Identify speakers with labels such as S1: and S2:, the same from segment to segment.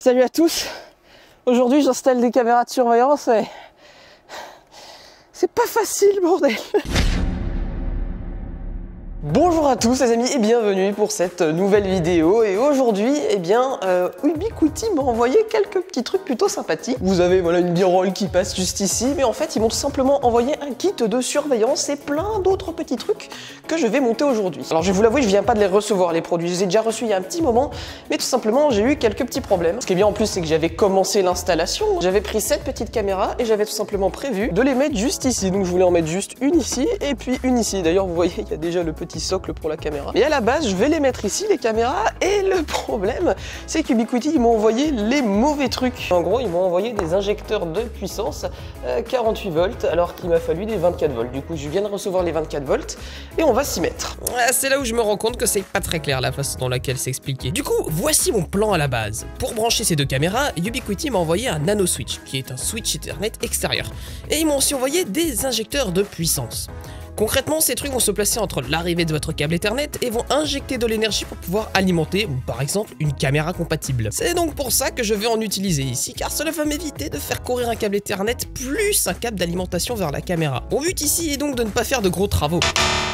S1: Salut à tous. Aujourd'hui j'installe des caméras de surveillance et c'est pas facile, bordel. Bonjour à tous les amis et bienvenue pour cette nouvelle vidéo. Et aujourd'hui, eh bien, Ubiquiti m'a envoyé quelques petits trucs plutôt sympathiques. Vous avez voilà une B-roll qui passe juste ici, mais en fait ils m'ont tout simplement envoyé un kit de surveillance et plein d'autres petits trucs que je vais monter aujourd'hui. Alors je vais vous l'avouer, je viens pas de les recevoir les produits, je les ai déjà reçus il y a un petit moment, mais tout simplement j'ai eu quelques petits problèmes. Ce qui est bien en plus, c'est que j'avais commencé l'installation, j'avais pris cette petite caméra et j'avais tout simplement prévu de les mettre juste ici. Donc je voulais en mettre juste une ici et puis une ici. D'ailleurs vous voyez, il y a déjà le petit socle pour la caméra. Mais à la base, je vais les mettre ici, les caméras, et le problème, c'est qu'Ubiquiti, ils m'ont envoyé les mauvais trucs. En gros, ils m'ont envoyé des injecteurs de puissance 48 volts, alors qu'il m'a fallu des 24 volts. Du coup, je viens de recevoir les 24 volts, et on va s'y mettre.
S2: C'est là où je me rends compte que c'est pas très clair la façon dans laquelle c'est expliqué. Du coup, voici mon plan à la base. Pour brancher ces deux caméras, Ubiquiti m'a envoyé un nano switch, qui est un switch Ethernet extérieur. Et ils m'ont aussi envoyé des injecteurs de puissance. Concrètement, ces trucs vont se placer entre l'arrivée de votre câble Ethernet et vont injecter de l'énergie pour pouvoir alimenter, par exemple, une caméra compatible. C'est donc pour ça que je vais en utiliser ici, car cela va m'éviter de faire courir un câble Ethernet plus un câble d'alimentation vers la caméra. Mon but ici est donc de ne pas faire de gros travaux.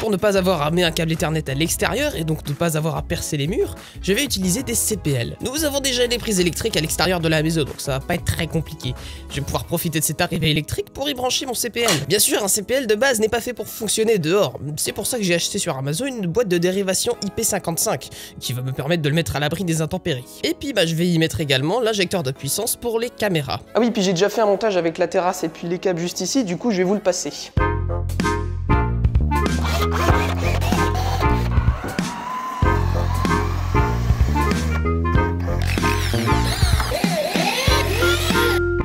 S2: Pour ne pas avoir à amener un câble Ethernet à l'extérieur et donc ne pas avoir à percer les murs, je vais utiliser des CPL. Nous avons déjà des prises électriques à l'extérieur de la maison, donc ça va pas être très compliqué. Je vais pouvoir profiter de cette arrivée électrique pour y brancher mon CPL. Bien sûr, un CPL de base n'est pas fait pour fonctionner dehors. C'est pour ça que j'ai acheté sur Amazon une boîte de dérivation IP55 qui va me permettre de le mettre à l'abri des intempéries. Et puis je vais y mettre également l'injecteur de puissance pour les caméras.
S1: Ah oui, puis j'ai déjà fait un montage avec la terrasse et puis les câbles juste ici, du coup je vais vous le passer.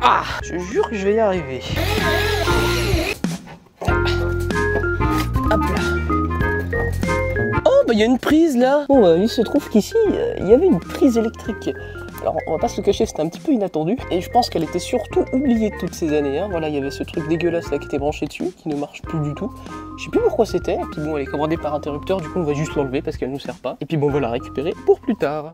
S1: Ah, je jure que je vais y arriver. Hop là. Oh, bah il y a une prise là. Bon, il se trouve qu'ici, il y avait une prise électrique. Alors, on va pas se le cacher, c'était un petit peu inattendu. Et je pense qu'elle était surtout oubliée toutes ces années. Hein. Voilà, il y avait ce truc dégueulasse là qui était branché dessus, qui ne marche plus du tout. Je sais plus pourquoi c'était. Et puis bon, elle est commandée par interrupteur, du coup on va juste l'enlever parce qu'elle nous sert pas. Et puis bon, on va la récupérer pour plus tard.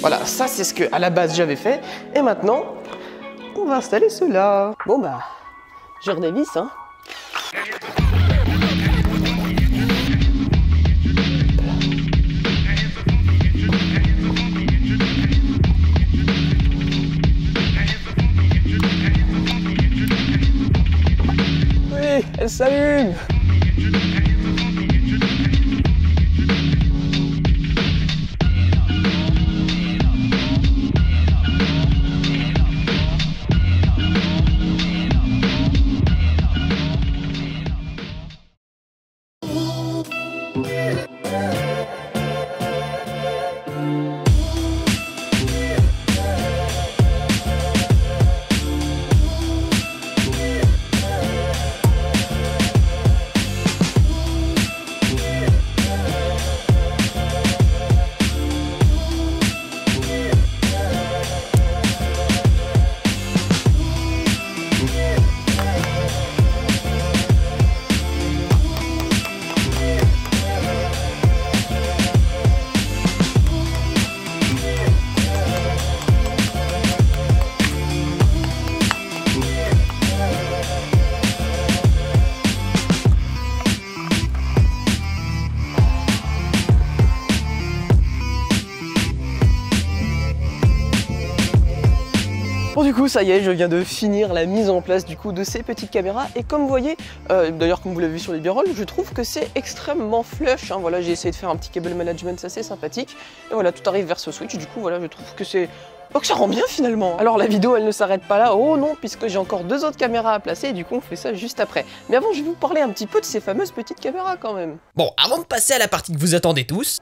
S1: Voilà, ça c'est ce que à la base j'avais fait. Et maintenant, on va installer cela. Bon bah, je redévisse, hein. Oui, elle s'allume. Bon du coup ça y est, je viens de finir la mise en place du coup de ces petites caméras et comme vous voyez, d'ailleurs comme vous l'avez vu sur les birolles, je trouve que c'est extrêmement flush, hein. Voilà, j'ai essayé de faire un petit cable management assez sympathique et voilà, tout arrive vers ce switch, du coup voilà, je trouve que c'est... Donc ça rend bien finalement. Alors la vidéo elle ne s'arrête pas là, oh non, puisque j'ai encore 2 autres caméras à placer et du coup on fait ça juste après. Mais avant je vais vous parler un petit peu de ces fameuses petites caméras quand même.
S2: Bon, avant de passer à la partie que vous attendez tous...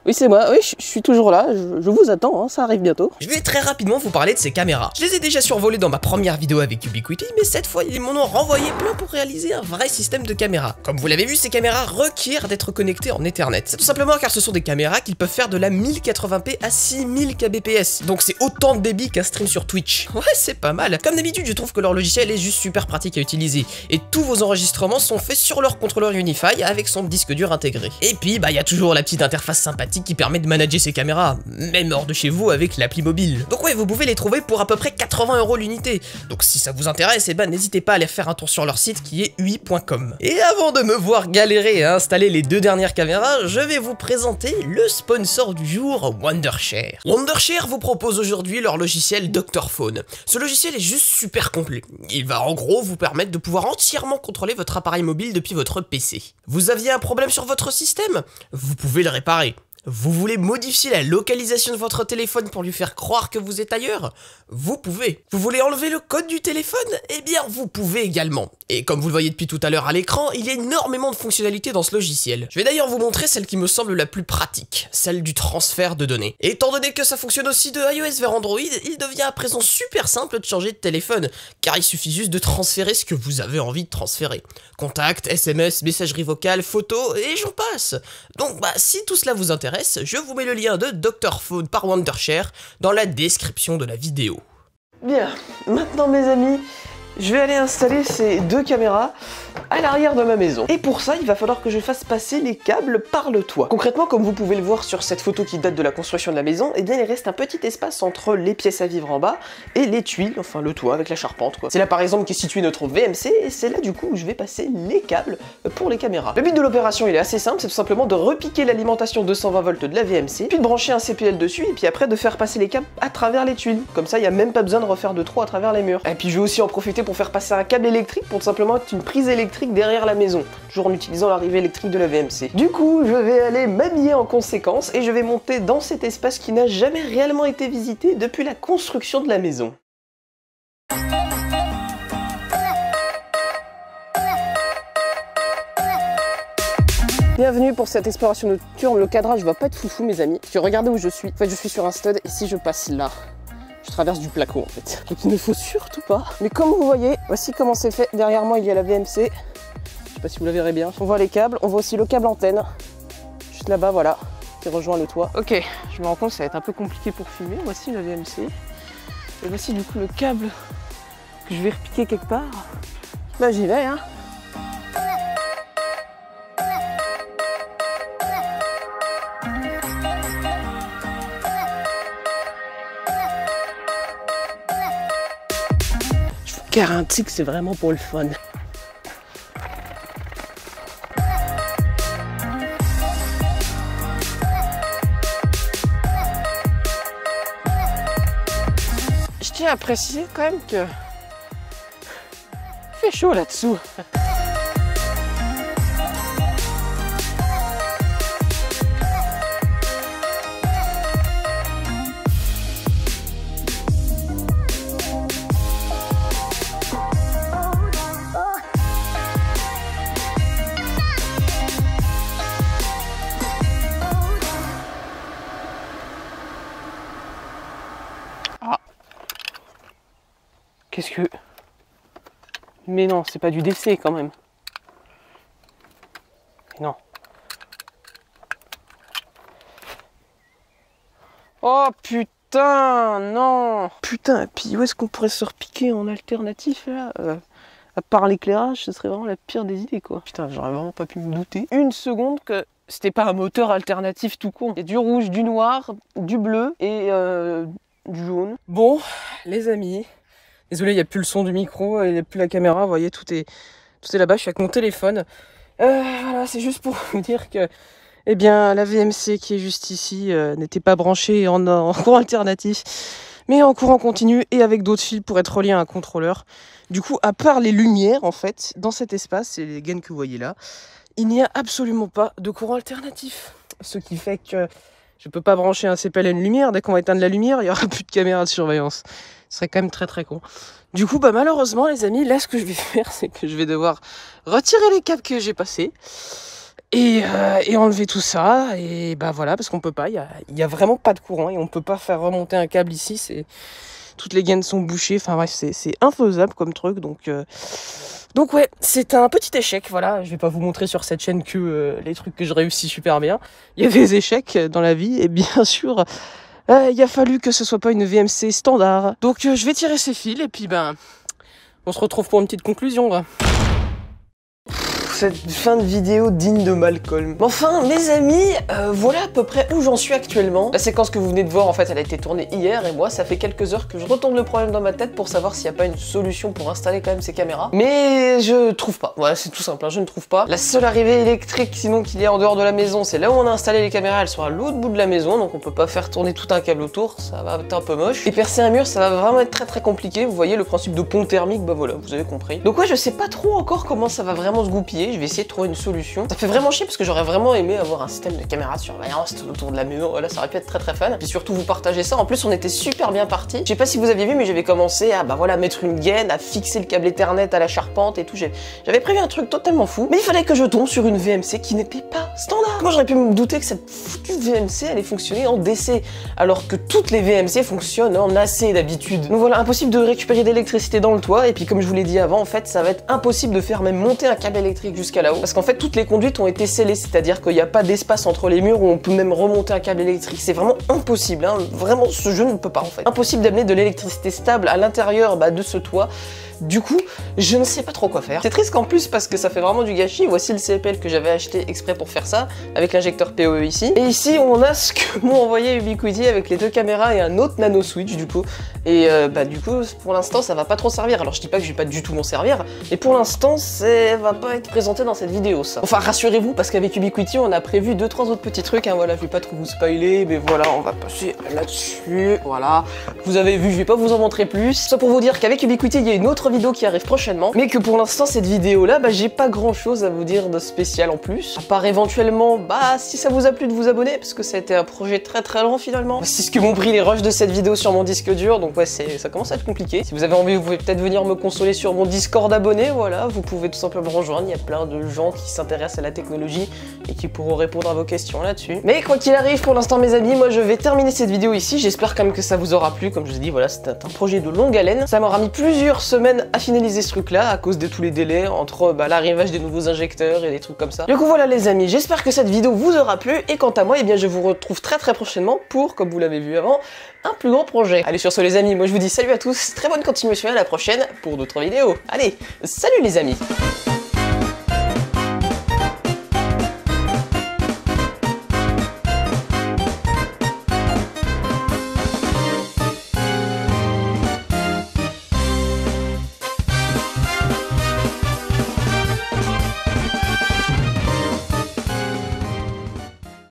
S1: Oui c'est moi, oui je suis toujours là, je vous attends, hein, ça arrive bientôt.
S2: Je vais très rapidement vous parler de ces caméras. Je les ai déjà survolées dans ma première vidéo avec Ubiquiti, mais cette fois ils m'en ont renvoyé plein pour réaliser un vrai système de caméra. Comme vous l'avez vu, ces caméras requièrent d'être connectées en Ethernet. C'est tout simplement car ce sont des caméras qui peuvent faire de la 1080p à 6000 kbps. Donc c'est autant de débit qu'un stream sur Twitch. Ouais, c'est pas mal. Comme d'habitude, je trouve que leur logiciel est juste super pratique à utiliser. Et tous vos enregistrements sont faits sur leur contrôleur Unify avec son disque dur intégré. Et puis, bah, il y a toujours la petite interface sympathique qui permet de manager ces caméras, même hors de chez vous avec l'appli mobile. Donc ouais, vous pouvez les trouver pour à peu près 80 € l'unité. Donc si ça vous intéresse, eh ben n'hésitez pas à aller faire un tour sur leur site qui est ui.com. Et avant de me voir galérer à installer les 2 dernières caméras, je vais vous présenter le sponsor du jour, Wondershare. Wondershare vous propose aujourd'hui leur logiciel Dr Phone. Ce logiciel est juste super complet. Il va en gros vous permettre de pouvoir entièrement contrôler votre appareil mobile depuis votre PC. Vous aviez un problème sur votre système? Vous pouvez le réparer. Vous voulez modifier la localisation de votre téléphone pour lui faire croire que vous êtes ailleurs? Vous pouvez. Vous voulez enlever le code du téléphone? Eh bien, vous pouvez également. Et comme vous le voyez depuis tout à l'heure à l'écran, il y a énormément de fonctionnalités dans ce logiciel. Je vais d'ailleurs vous montrer celle qui me semble la plus pratique, celle du transfert de données. Et étant donné que ça fonctionne aussi de iOS vers Android, il devient à présent super simple de changer de téléphone, car il suffit juste de transférer ce que vous avez envie de transférer. Contacts, SMS, messagerie vocale, photos, et j'en passe. Donc bah, si tout cela vous intéresse, je vous mets le lien de Dr Phone par Wondershare dans la description de la vidéo.
S1: Bien, maintenant mes amis, je vais aller installer ces 2 caméras à l'arrière de ma maison. Et pour ça, il va falloir que je fasse passer les câbles par le toit. Concrètement, comme vous pouvez le voir sur cette photo qui date de la construction de la maison, eh bien il reste un petit espace entre les pièces à vivre en bas et les tuiles, enfin le toit avec la charpente quoi. C'est là par exemple qu'est situé notre VMC et c'est là du coup où je vais passer les câbles pour les caméras. Le but de l'opération il est assez simple, c'est tout simplement de repiquer l'alimentation 220 volts de la VMC, puis de brancher un CPL dessus et puis après de faire passer les câbles à travers les tuiles. Comme ça, il n'y a même pas besoin de refaire de trous à travers les murs. Et puis je vais aussi en profiter pour faire passer un câble électrique pour tout simplement être une prise électrique derrière la maison, toujours en utilisant l'arrivée électrique de la VMC. Du coup, je vais aller m'habiller en conséquence et je vais monter dans cet espace qui n'a jamais réellement été visité depuis la construction de la maison. Bienvenue pour cette exploration nocturne. Le cadrage va pas être foufou mes amis, parce que regardez où je suis. En fait, je suis sur un stud et si je passe là, je traverse du placo en fait. Donc il ne faut surtout pas. Mais comme vous voyez, voici comment c'est fait. Derrière moi il y a la VMC. Je sais pas si vous la verrez bien. On voit les câbles, on voit aussi le câble antenne. Juste là-bas, voilà, qui rejoint le toit. Ok, je me rends compte que ça va être un peu compliqué pour filmer. Voici la VMC. Et voici du coup le câble que je vais repiquer quelque part. Bah j'y vais hein. Je vous garantis que c'est vraiment pour le fun. Je tiens à préciser quand même que il fait chaud là-dessous. Qu'est-ce que... Mais non, c'est pas du décès quand même. Mais non. Oh putain, non. Putain, et puis où est-ce qu'on pourrait se repiquer en alternatif là à part l'éclairage, ce serait vraiment la pire des idées quoi. Putain, j'aurais vraiment pas pu me douter une seconde que c'était pas un moteur alternatif tout con. Il y a du rouge, du noir, du bleu et du jaune. Bon, les amis... Désolé, il n'y a plus le son du micro, il n'y a plus la caméra, vous voyez, tout est là-bas, je suis avec mon téléphone. Voilà, c'est juste pour vous dire que, eh bien, la VMC qui est juste ici n'était pas branchée en courant alternatif. mais en courant continu et avec d'autres fils pour être relié à un contrôleur. Du coup, à part les lumières, en fait, dans cet espace, et les gaines que vous voyez là, il n'y a absolument pas de courant alternatif. Ce qui fait que je peux pas brancher un CPL à une lumière. Dès qu'on va éteindre la lumière, il n'y aura plus de caméra de surveillance. Ce serait quand même très con. Du coup, bah malheureusement, les amis, là, ce que je vais faire, c'est que je vais devoir retirer les câbles que j'ai passés et enlever tout ça. Et bah voilà, parce qu'on peut pas, il y a vraiment pas de courant et on peut pas faire remonter un câble ici. Toutes les gaines sont bouchées. Enfin bref, c'est infaisable comme truc. Donc ouais, c'est un petit échec, voilà. Je vais pas vous montrer sur cette chaîne que les trucs que je réussis super bien. Il y a des échecs dans la vie et bien sûr, il a fallu que ce soit pas une VMC standard. Donc je vais tirer ces fils et puis ben, on se retrouve pour une petite conclusion là. Cette fin de vidéo digne de Malcolm. Enfin, mes amis, voilà à peu près où j'en suis actuellement. La séquence que vous venez de voir, en fait, elle a été tournée hier et moi, ça fait quelques heures que je retourne le problème dans ma tête pour savoir s'il n'y a pas une solution pour installer quand même ces caméras. Mais je trouve pas. Voilà, c'est tout simple, hein, je ne trouve pas. La seule arrivée électrique sinon qu'il y a en dehors de la maison, c'est là où on a installé les caméras, elles sont à l'autre bout de la maison, donc on peut pas faire tourner tout un câble autour, ça va être un peu moche. Et percer un mur, ça va vraiment être très compliqué. Vous voyez le principe de pont thermique, bah voilà, vous avez compris. Donc ouais, je sais pas trop encore comment ça va vraiment se goupiller. Je vais essayer de trouver une solution. Ça fait vraiment chier parce que j'aurais vraiment aimé avoir un système de caméra de surveillance tout autour de la maison. Voilà, ça aurait pu être très fun. Et puis surtout vous partager ça. En plus, on était super bien parti. Je sais pas si vous aviez vu, mais j'avais commencé à bah voilà mettre une gaine, à fixer le câble Ethernet à la charpente et tout. J'avais prévu un truc totalement fou. Mais il fallait que je tombe sur une VMC qui n'était pas standard. Moi, j'aurais pu me douter que cette foutue VMC allait fonctionner en DC, alors que toutes les VMC fonctionnent en AC d'habitude. Donc voilà, impossible de récupérer d'électricité dans le toit. Et puis comme je vous l'ai dit avant, en fait, ça va être impossible de faire même monter un câble électrique jusqu'à là-haut, parce qu'en fait toutes les conduites ont été scellées, c'est-à-dire qu'il n'y a pas d'espace entre les murs où on peut même remonter un câble électrique. C'est vraiment impossible, hein. Vraiment ce jeu ne peut pas en fait. Impossible d'amener de l'électricité stable à l'intérieur de ce toit. Du coup, je ne sais pas trop quoi faire. C'est triste qu'en plus, parce que ça fait vraiment du gâchis, voici le CPL que j'avais acheté exprès pour faire ça, avec l'injecteur PoE ici. Et ici, on a ce que m'ont envoyé Ubiquiti avec les deux caméras et un autre nano switch du coup. Et du coup, pour l'instant, ça va pas trop servir. Alors je dis pas que je vais pas du tout m'en servir, mais pour l'instant, ça va pas être présenté dans cette vidéo, ça. Enfin, rassurez-vous, parce qu'avec Ubiquiti, on a prévu 2-3 autres petits trucs, hein. Voilà, je vais pas trop vous spoiler, mais voilà, on va passer là-dessus. Voilà, vous avez vu, je vais pas vous en montrer plus. Ça pour vous dire qu'avec Ubiquiti, il y a une autre vidéo qui arrive prochainement, mais que pour l'instant cette vidéo là, j'ai pas grand chose à vous dire de spécial en plus, à part éventuellement, si ça vous a plu de vous abonner, parce que ça a été un projet très long finalement. C'est ce que m'ont pris les rushs de cette vidéo sur mon disque dur, donc ouais, ça commence à être compliqué. Si vous avez envie, vous pouvez peut-être venir me consoler sur mon Discord abonné, voilà, vous pouvez tout simplement rejoindre, il y a plein de gens qui s'intéressent à la technologie et qui pourront répondre à vos questions là-dessus. Mais quoi qu'il arrive, pour l'instant mes amis, moi je vais terminer cette vidéo ici, j'espère quand même que ça vous aura plu, comme je vous ai dit, voilà, c'était un projet de longue haleine, ça m'aura mis plusieurs semaines à finaliser ce truc là à cause de tous les délais entre l'arrivage des nouveaux injecteurs et des trucs comme ça. Du coup voilà les amis, j'espère que cette vidéo vous aura plu et quant à moi, eh bien je vous retrouve très prochainement pour, comme vous l'avez vu avant, un plus grand projet. Allez sur ce les amis, moi je vous dis salut à tous, très bonne continuation, à la prochaine pour d'autres vidéos. Allez, salut les amis.